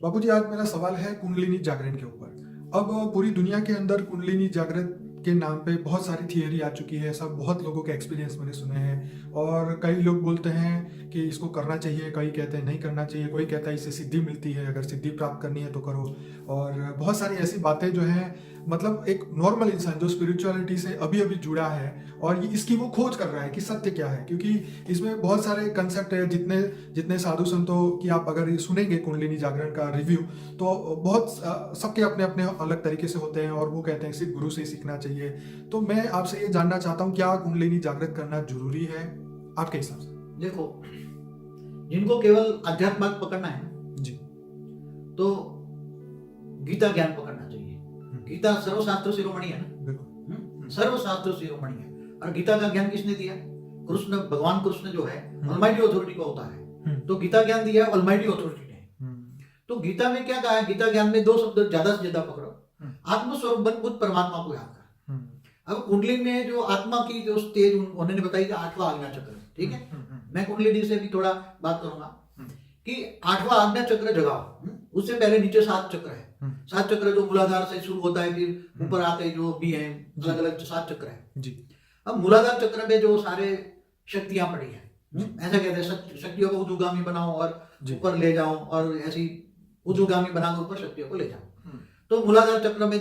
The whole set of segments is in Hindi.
बाबूजी, आज मेरा सवाल है कुंडलिनी जागरण के ऊपर। अब पूरी दुनिया के अंदर कुंडलिनी जागरण के नाम पे बहुत सारी थियरी आ चुकी है। सब बहुत लोगों के एक्सपीरियंस मैंने सुने हैं और कई लोग बोलते हैं कि इसको करना चाहिए, कई कहते हैं नहीं करना चाहिए, कोई कहता है इससे सिद्धि मिलती है, अगर सिद्धि प्राप्त करनी है तो करो। और बहुत सारी ऐसी बातें जो हैं, मतलब एक नॉर्मल इंसान जो स्पिरिचुअलिटी से अभी अभी जुड़ा है और इसकी वो खोज कर रहा है कि सत्य क्या है, क्योंकि इसमें बहुत सारे कंसेप्ट है। जितने जितने साधु संतों की आप अगर ये सुनेंगे कुंडलिनी जागरण का रिव्यू, तो बहुत सबके अपने अपने अलग तरीके से होते हैं और वो कहते हैं सिर्फ गुरु से ही सीखना चाहिए। तो मैं आपसे ये जानना चाहता हूँ, क्या कुंडलिनी जागृत करना जरूरी है आपके हिसाब से? देखो, जिनको केवल अध्यात्म पकड़ना है जी। तो गीता ज्ञान पकड़ना चाहिए। गीता सर्वशास्त्र शिरोमणि है ना, बिल्कुल। सर्वशास्त्र शिरोमणि है। और गीता का ज्ञान किसने दिया? कृष्ण, भगवान कृष्ण जो है ऑलमाइटी अथॉरिटी को होता है, तो गीता ज्ञान दिया ऑलमाइटी अथॉरिटी ने। तो गीता में क्या कहा है? गीता ज्ञान में दो शब्द ज्यादा से ज्यादा पकड़ो, आत्मस्वरूप बुद्ध परमात्मा को याद कर। अब कुंडली में जो आत्मा की जो स्टेज उन्होंने बताई कि 8वां आज्ञा चक्र, ठीक है। मैं कुंडली से भी थोड़ा बात करूंगा कि 8वां आज्ञा चक्र जगाओ। उससे पहले नीचे 7 चक्र है। 7 चक्र जो मूलाधार से शुरू होता है, फिर ऊपर आके जो भी है अलग अलग 7 चक्र है जी। अब मूलाधार चक्र में जो सारे शक्तियां पड़ी है, ऐसा कहते हैं शक्तियों को ऊर्ध्वगामी बनाओ और ऊपर ले जाओ, और ऐसी ऊर्ध्वगामी बनाकर ऊपर शक्तियों को ले जाओ। तो मूलाधार चक्र में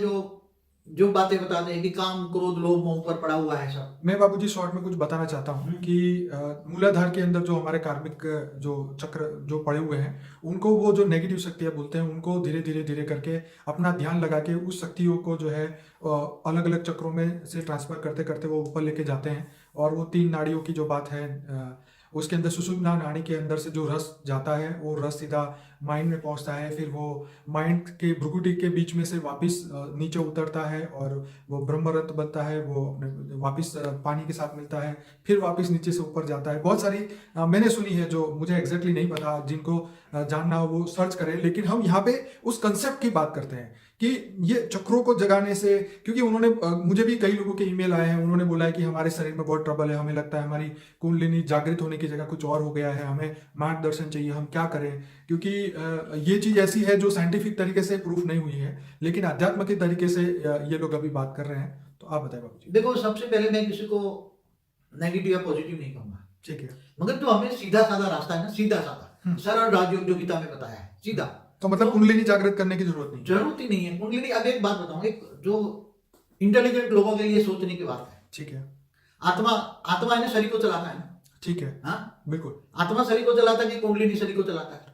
जो बातें बताते हैं कि काम, क्रोध, लोभ, मोह पर पड़ा हुआ है सब। मैं बाबूजी शॉर्ट में कुछ बताना चाहता हूँ कि मूलाधार के अंदर जो हमारे कार्मिक जो चक्र जो पड़े हुए हैं, उनको वो जो नेगेटिव शक्तियाँ बोलते हैं, उनको धीरे धीरे धीरे करके अपना ध्यान लगा के उस शक्तियों को जो है अलग अलग चक्रों में से ट्रांसफर करते करते वो ऊपर लेके जाते हैं। और वो 3 नाड़ियों की जो बात है, उसके अंदर सुषुम्ना नाड़ी के अंदर से जो रस जाता है, वो रस सीधा माइंड में पहुंचता है, फिर वो माइंड के भ्रुकुटी के बीच में से वापस नीचे उतरता है और वो ब्रह्मरत्न बनता है, वो अपने वापस पानी के साथ मिलता है, फिर वापस नीचे से ऊपर जाता है। बहुत सारी मैंने सुनी है, जो मुझे एग्जैक्टली नहीं पता, जिनको जानना हो वो सर्च करें। लेकिन हम यहाँ पे उस कंसेप्ट की बात करते हैं कि ये चक्रों को जगाने से, क्योंकि उन्होंने मुझे भी कई लोगों के ईमेल आए हैं, उन्होंने बोला है कि हमारे शरीर में बहुत ट्रबल है, हमें लगता है हमारी कुंडलिनी जागृत होने की जगह कुछ और हो गया है, हमें मार्गदर्शन चाहिए, हम क्या करें। क्योंकि ये चीज ऐसी है जो साइंटिफिक तरीके से प्रूफ नहीं हुई है, लेकिन अध्यात्म के तरीके से ये लोग अभी बात कर रहे हैं। तो आप बताएं बाबूजी। देखो, सबसे पहले मैं किसी को नेगेटिव या पॉजिटिव नहीं कहूंगा, ठीक है, मगर जो हमें सीधा साधा रास्ता है ना, सीधा साधा सरल राजयोग जो गीता में बताया है, सीधा। तो मतलब कुंडलिनी जागृत करने की जरूरत नहीं? जरूरत ही नहीं है कुंडलिनी। अब एक बात बताऊं, एक जो इंटेलिजेंट लोगों के लिए सोचने की बात है। ठीक है। आत्मा है ना, शरीर को चलाता है ना। ठीक है। हाँ, बिल्कुल। आत्मा शरीर को चलाता है कि कुंडलिनी शरीर को चलाता है?